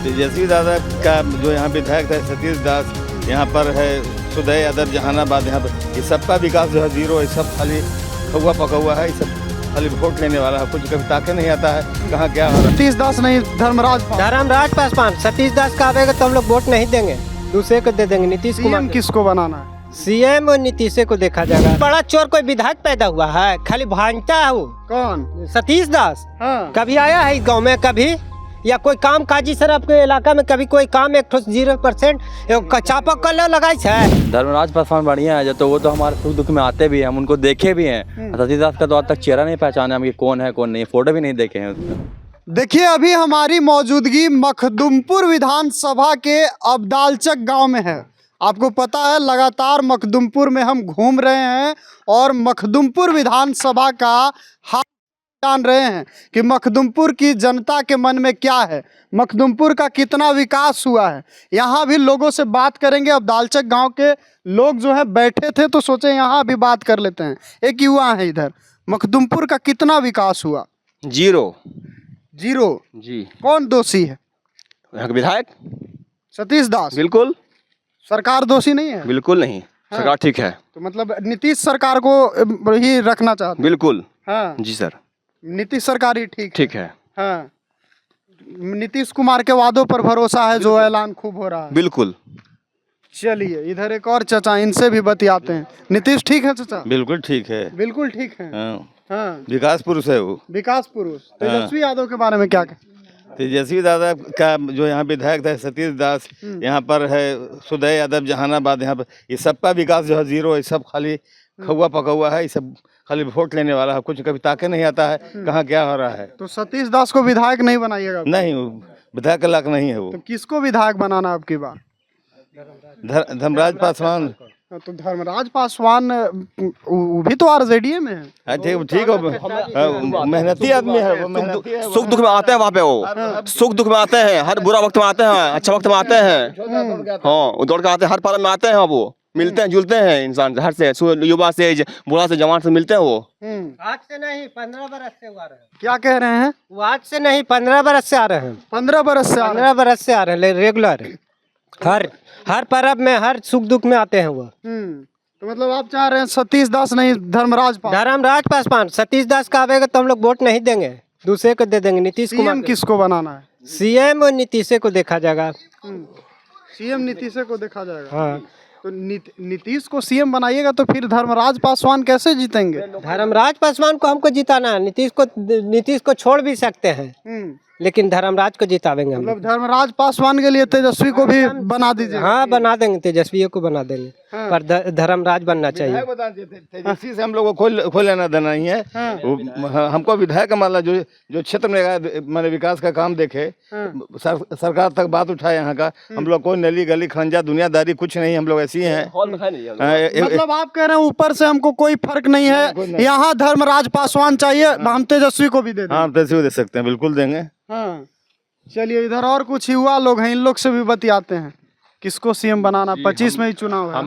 तेजस्वी दादा का जो यहाँ विधायक था सतीश दास, यहाँ पर है सुदय अदर जहानाबाद, यहाँ पर ये सबका विकास जो है जीरो है। सब खाली कौआ पका हुआ है, ये सब खाली वोट लेने वाला है, कुछ कभी ताके नहीं आता है कहाँ क्या हो रहा है। सतीश दास नहीं, धर्मराज पासवान। सतीश दास का आवेगा तो हम लोग वोट नहीं देंगे, दूसरे को दे देंगे। नीतीश कुमार सीएम किसको बनाना है? सीएम और नीतीश को देखा जाएगा। बड़ा चोर कोई विधायक पैदा हुआ है, खाली भांजता है वो। कौन? सतीश दास। हाँ। कभी आया है इस गाँव में कभी, या कोई काम काजी सर आपके इलाका में कभी कोई काम 0% चापक कल लगाई है? धर्मराज पासवान बढ़िया है, तो वो तो हमारे सुख दुख में आते भी हैं, हम उनको देखे भी हैं। सतीश दास का तो आज तक चेहरा नहीं पहचाना हम, ये कौन है कौन नहीं, फोटो भी नहीं देखे हैं उसका। देखिए अभी हमारी मौजूदगी मखदुमपुर विधानसभा के अब्दालचक गांव में है। आपको पता है लगातार मखदुमपुर में हम घूम रहे हैं और मखदुमपुर विधानसभा का हाल जान रहे हैं कि मखदुमपुर की जनता के मन में क्या है, मखदुमपुर का कितना विकास हुआ है। यहाँ भी लोगों से बात करेंगे। अब्दालचक गांव के लोग जो है बैठे थे तो सोचे यहाँ भी बात कर लेते हैं। एक युवा है इधर। मखदुमपुर का कितना विकास हुआ? जीरो जी। कौन दोषी है? यहाँ के विधायक सतीश दास। बिल्कुल। सरकार दोषी नहीं है? बिल्कुल नहीं। हाँ। सरकार ठीक है। तो मतलब नीतीश सरकार को ही रखना चाहते? बिल्कुल। हाँ जी सर, नीतीश सरकार ही ठीक है। हाँ, नीतीश कुमार के वादों पर भरोसा है जो ऐलान खूब हो रहा है। बिल्कुल। चलिए इधर एक और चाचा, इनसे भी बतियाते हैं। नीतीश ठीक है चाचा? बिल्कुल ठीक है। बिल्कुल ठीक है। हाँ। हाँ, विकास पुरुष है वो। विकास पुरुष। तेजस्वी यादव के बारे में क्या कहें? तेजस्वी दादा का जो यहाँ विधायक था सतीश दास, यहाँ पर है सुदय अदर जहानाबाद, यहाँ पर ये सबका विकास जो है जीरो है। सब खाली कौआ पका हुआ है, ये सब खाली वोट लेने वाला है, कुछ कभी ताके नहीं आता है कहाँ क्या हो रहा है। तो सतीश दास को विधायक नहीं बनाइएगा? नहीं, वो विधायक के लायक नहीं है वो। तो किसको विधायक बनाना अब की बार? धर्मराज पासवान। तो धर्मराज पासवान वो भी तो आरजेडी में है। ठीक है, मेहनती आदमी है वो, मेहनती है। सुख दुख में आते हैं वहाँ पे, वो सुख दुख में आते हैं, हर बुरा वक्त में आते हैं, अच्छा वक्त में आते हैं। हाँ, वो दौड़ के आते हैं, हर पालन में आते हैं। वो मिलते हैं जुलते हैं इंसान हर से, युवा से बुढ़ा से जवान से मिलते हैं। वो आज से नहीं 15 बरस से आ रहे हैं। क्या कह रहे हैं? वो आज से नहीं 15 बरस से आ रहे हैं। 15 बरस से? 15 बरस से आ रहे हैं रेगुलर। हर पर्व में, हर सुख दुख में आते हैं वो। तो मतलब आप चाह रहे हैं सतीश दास नहीं, धर्मराज पासवान। सतीश दास का आवेगा तो हम लोग वोट नहीं देंगे, दूसरे को दे देंगे। नीतीश कुमार। सीएम किसको बनाना है? सीएम और नीतीश को देखा जाएगा। सीएम नीतीश को देखा जाएगा। हाँ। तो नीतीश को सीएम बनाइएगा तो फिर धर्मराज पासवान कैसे जीतेंगे? धर्मराज पासवान को हमको जिताना है। नीतीश को छोड़ भी सकते हैं, लेकिन धर्मराज को जितावेंगे हम। मतलब धर्मराज पासवान के लिए तेजस्वी को भी बना दीजिए। हाँ, बना देंगे, तेजस्वी को बना देंगे। हाँ। पर धर्मराज बनना चाहिए। तेजस्वी से हम लोग को कोई लेना देना नहीं है। हाँ। हमको विधायक माला जो क्षेत्र में मैंने विकास का काम देखे। हाँ। सरकार तक बात उठाए यहाँ का। हम लोग कोई नली गली खंजा दुनियादारी कुछ नहीं, हम लोग ऐसे ही हैं। मतलब आप कह रहे हैं ऊपर से हमको कोई फर्क नहीं है, यहाँ धर्मराज पासवान चाहिए, हम तेजस्वी को भी दे दें? हाँ, तेजस्वी दे सकते हैं, बिल्कुल देंगे। हाँ, चलिए इधर और कुछ युवा लोग हैं, इन लोग से भी बतियाते हैं। किसको सीएम बनाना? 25 में ही चुनाव है।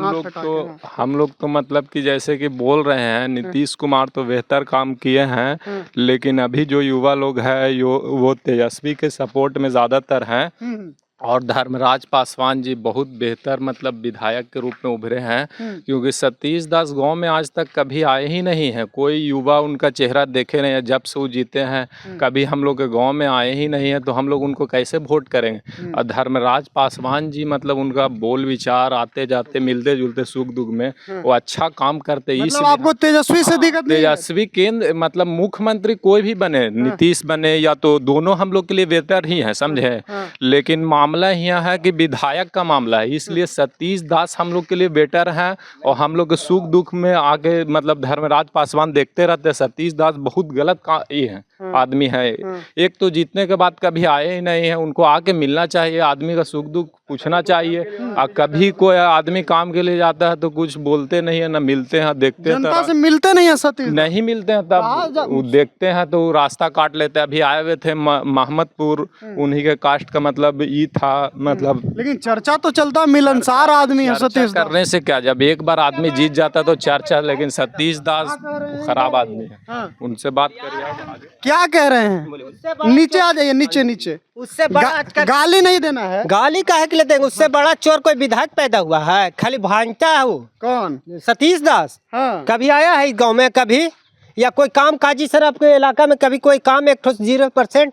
हम लोग तो मतलब कि जैसे कि बोल रहे हैं नीतीश कुमार तो बेहतर काम किए हैं, लेकिन अभी जो युवा लोग हैं वो तेजस्वी के सपोर्ट में ज़्यादातर हैं। और धर्मराज पासवान जी बहुत बेहतर मतलब विधायक के रूप में उभरे हैं, क्योंकि सतीश दास गांव में आज तक कभी आए ही नहीं हैं। कोई युवा उनका चेहरा देखे नहीं है जब से वो जीते हैं। कभी हम लोग के गांव में आए ही नहीं है, तो हम लोग उनको कैसे वोट करेंगे? और धर्मराज पासवान जी मतलब उनका बोल विचार, आते जाते मिलते जुलते सुख दुख में वो अच्छा काम करते। मतलब आपको तेजस्वी से दिक्कत नहीं है? तेजस्वी केंद्र मतलब मुख्यमंत्री कोई भी बने, नीतीश बने या तो दोनों हम लोग के लिए बेहतर ही है, समझे। लेकिन मामला यहाँ है कि विधायक का मामला है, इसलिए सतीश दास हम लोग के लिए बेटर है। और हम लोग के सुख दुख में आगे मतलब धर्मराज पासवान देखते रहते हैं। सतीश दास बहुत गलत ये है आदमी है। एक तो जीतने के बाद कभी आए ही नहीं है, उनको आके मिलना चाहिए, आदमी का सुख दुख पूछना चाहिए। और कभी कोई आदमी काम के लिए जाता है तो कुछ बोलते नहीं है, ना मिलते हैं, देखते हैं। जनता से मिलते नहीं है सतीश? नहीं मिलते हैं, तब वो देखते हैं तो रास्ता काट लेते हैं। अभी आए हुए थे महमदपुर, उन्हीं के कास्ट का मतलब ई था मतलब लेकिन चर्चा तो चलता, मिलनसार आदमी है चर्चा सतीश दास। करने से क्या, जब एक बार आदमी जीत जाता तो चर्चा, लेकिन सतीश दास खराब आदमी है। हाँ। उनसे बात करिए आप आगे। क्या कह रहे हैं? नीचे आ जाइए, नीचे नीचे। उससे बड़ा आजकल गाली नहीं देना है। गाली काहे के लिए देंगे? उससे बड़ा चोर कोई विधायक पैदा हुआ है? खाली भांजता है वो कौन? सतीश दास। हाँ। कभी आया है इस गांव में कभी? या कोई काम काजी सर आपके इलाका में कभी कोई काम 0%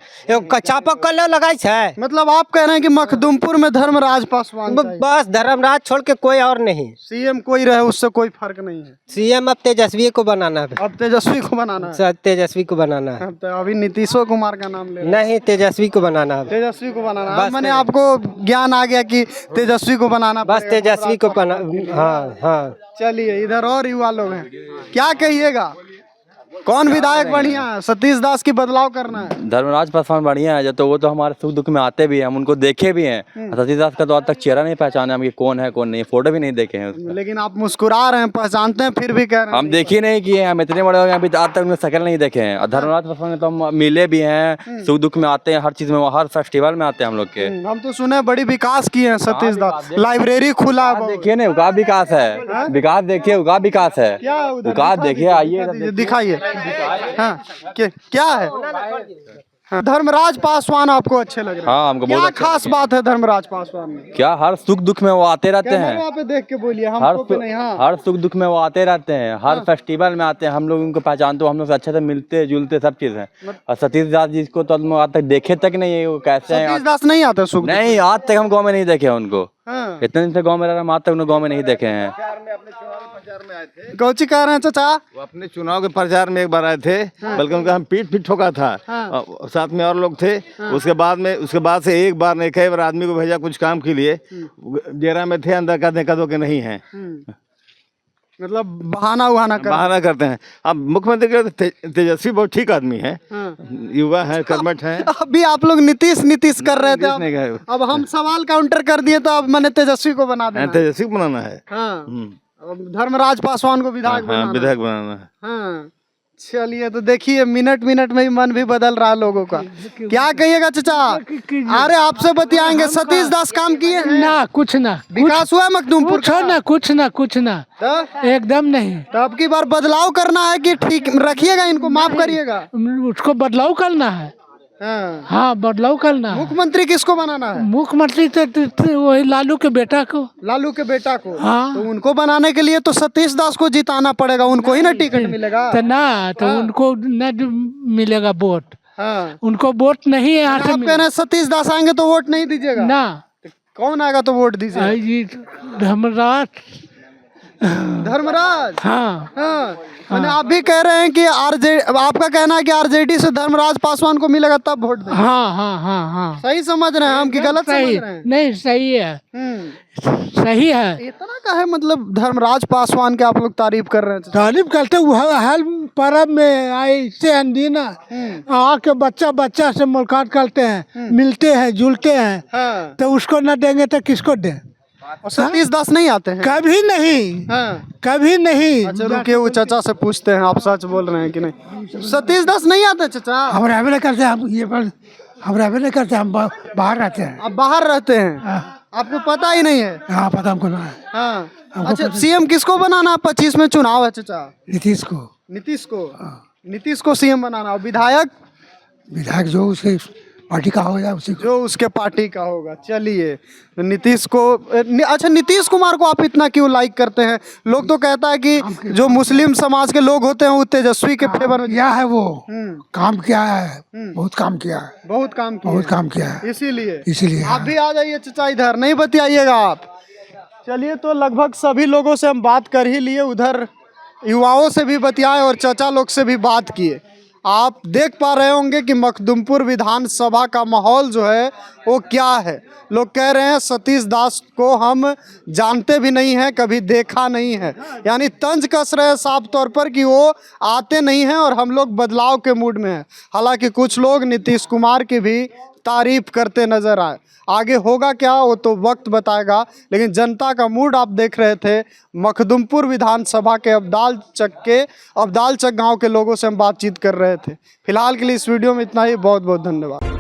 चापक कल लगाई है? मतलब आप कह रहे हैं कि मखदुमपुर में धर्मराज पासवान चाहिए। बस धर्मराज छोड़ के कोई और नहीं। सीएम कोई रहे उससे कोई फर्क नहीं है। सीएम अब तेजस्वी को बनाना है। अब तेजस्वी को बनाना है। तेजस्वी को बनाना है। अब तो अभी नीतीशो कुमार का नाम ले रहे हैं। नहीं, तेजस्वी को बनाना है। तेजस्वी को बनाना है। बस अब मैंने आपको ज्ञान आ गया कि तेजस्वी को बनाना बस पड़ेगा। तेजस्वी को बना। हाँ हाँ। चलिए, इधर और युवा लोग हैं, क्या कहिएगा? कौन विधायक बढ़िया है? सतीश दास की बदलाव करना है। धर्मराज पासवान बढ़िया है, जब तो वो तो हमारे सुख दुख में आते भी हैं, हम उनको देखे भी हैं। सतीश दास का तो आज तक चेहरा नहीं पहचाने हम, ये कौन है कौन नहीं, फोटो भी नहीं देखे हैं उसका। लेकिन आप मुस्कुरा रहे हैं, पहचानते हैं, फिर भी कह रहे हैं हम देख ही नहीं किए हैं, हम इतने बड़े हो गए अभी आज तक उनकी शक्ल नहीं देखे हैं। और धर्मराज पासवान तो हम मिले भी हैं, सुख दुख में आते हैं, हर चीज में, हर फेस्टिवल में आते हैं हम लोग के। हम तो सुने बड़ी विकास किए हैं सतीश दास, लाइब्रेरी खुला है बहुत। देखिए ना, उनका विकास है, विकास देखिए, उनका विकास है, क्या है उधर? विकास देखिए, आइए दिखाइए। हाँ, क्या है? हाँ, धर्मराज पासवान आपको अच्छे लग रहे हैं? हाँ, हमको क्या बहुत अच्छे खास बात है धर्मराज पासवान में? क्या हर सुख दुख में वो आते रहते हैं। कैमरा पे देख के बोलिए, हर हमको पे नहीं। हाँ। हर सुख दुख में वो आते रहते हैं, हर फेस्टिवल में आते हैं, हम लोग उनको पहचानते, हम लोग से अच्छे से मिलते जुलते सब चीज है। और सतीश दास जी को तो हम आज तक देखे तक नहीं है, वो कैसे हैं सतीश दास नहीं आते सुख? नहीं, आज तक हम गाँव में नहीं देखे उनको। हाँ। इतने दिन से गाँव में रह रहे हैं, आज तक उन्हें गाँव में नहीं देखे हैं। कौची कह रहे हैं चाचा? वो अपने चुनाव के प्रचार में एक बार आए थे, बल्कि उनका हम पीठ ठोका था। और साथ में और लोग थे। उसके बाद से एक बार नहीं, कई बार आदमी को भेजा कुछ काम के लिए, डेरा में थे, अंदर का देखा तो कि नहीं है। मतलब बहाना करते हैं। अब मुख्यमंत्री के तेजस्वी बहुत ठीक आदमी है, युवा है, कर्मठ है। अभी आप लोग नीतीश कर रहे थे, नहीं गए। अब हम सवाल काउंटर कर दिए, तो अब मैंने तेजस्वी को बना देना है। तेजस्वी बनाना है। हाँ। अब धर्मराज पासवान को विधायक बनाना है। विधायक बनाना है। हाँ। चलिए, तो देखिए मिनट में ही मन भी बदल रहा है लोगों का। क्या कहिएगा चाचा? अरे आपसे बतियाएंगे। सतीश दास काम किए हैं? ना, कुछ ना विकास हुआ मखदूमपुर का? कुछ ना तो एकदम नहीं। तो अब की बार बदलाव करना है कि ठीक रखिएगा, इनको माफ करिएगा? उसको बदलाव करना है। हाँ, बदलाव करना है। मुख्यमंत्री किसको बनाना है? मुख्यमंत्री तो वही लालू के बेटा को। लालू के बेटा को? हाँ। तो उनको बनाने के लिए तो सतीश दास को जिताना पड़ेगा, उनको ही ना टिकट मिलेगा। तो ना, तो उनको न मिलेगा वोट। हाँ। उनको वोट नहीं यहाँ से आप कह रहे हैं सतीश दास आएंगे तो वोट नहीं दीजिएगा? ना। कौन आएगा तो वोट दीजिएगा? धर्मराज। हाँ। हाँ। मैंने आप भी कह रहे हैं कि आपका कहना है कि आरजेडी से धर्मराज पासवान को मिलेगा तब वोट देंगे। हाँ। सही समझ रहे हैं हम कि गलत समझ रहे हैं? नहीं, सही है। सही है। इतना का है मतलब धर्मराज पासवान के आप लोग तारीफ कर रहे हैं? तारीफ करते हर पर्व में आए से अंदीना आके बच्चा से मुलाकात करते हैं, मिलते हैं, जुलते हैं। हाँ। तो उसको न देंगे तो किसको दें? और सतीश दास नहीं आते हैं? कभी नहीं। हाँ। कभी नहीं। अच्छा, रुकिए, वो चाचा से पूछते हैं, आप सच बोल रहे हैं कि नहीं? सतीश दास नहीं आते चाचा? हम रहबे नहीं करते, हम रहबे नहीं करते, हम बाहर रहते हैं। आप बाहर रहते हैं, आपको पता ही नहीं है? हाँ, पता हमको ना है। हाँ। अच्छा, सीएम किसको बनाना? 25 में चुनाव है चाचा। नीतीश को। नीतीश को सीएम बनाना। और विधायक जो उसके पार्टी का होगा, उसी को। जो उसके पार्टी का होगा। चलिए, तो नीतीश को अच्छा, नीतीश कुमार को आप इतना क्यों लाइक करते हैं? लोग तो कहता है कि जो मुस्लिम समाज के लोग होते हैं वो तेजस्वी के फेवर में। क्या है वो काम किया है, बहुत काम किया है, बहुत काम किया है, इसीलिए आप भी आ जाइए चाचा, इधर नहीं बतियाइएगा आप। चलिए, तो लगभग सभी लोगों से हम बात कर ही लिए, उधर युवाओं से भी बतियाए और चाचा लोग से भी बात किए। आप देख पा रहे होंगे कि मखदुमपुर विधानसभा का माहौल जो है वो क्या है। लोग कह रहे हैं सतीश दास को हम जानते भी नहीं हैं, कभी देखा नहीं है, यानी तंज कस रहे हैं साफ तौर पर कि वो आते नहीं हैं और हम लोग बदलाव के मूड में हैं। हालांकि कुछ लोग नीतीश कुमार की भी तारीफ करते नजर आए। आगे होगा क्या वो तो वक्त बताएगा, लेकिन जनता का मूड आप देख रहे थे। मखदुमपुर विधानसभा के अब्दाल चक गांव के लोगों से हम बातचीत कर रहे थे। फिलहाल के लिए इस वीडियो में इतना ही। बहुत बहुत धन्यवाद।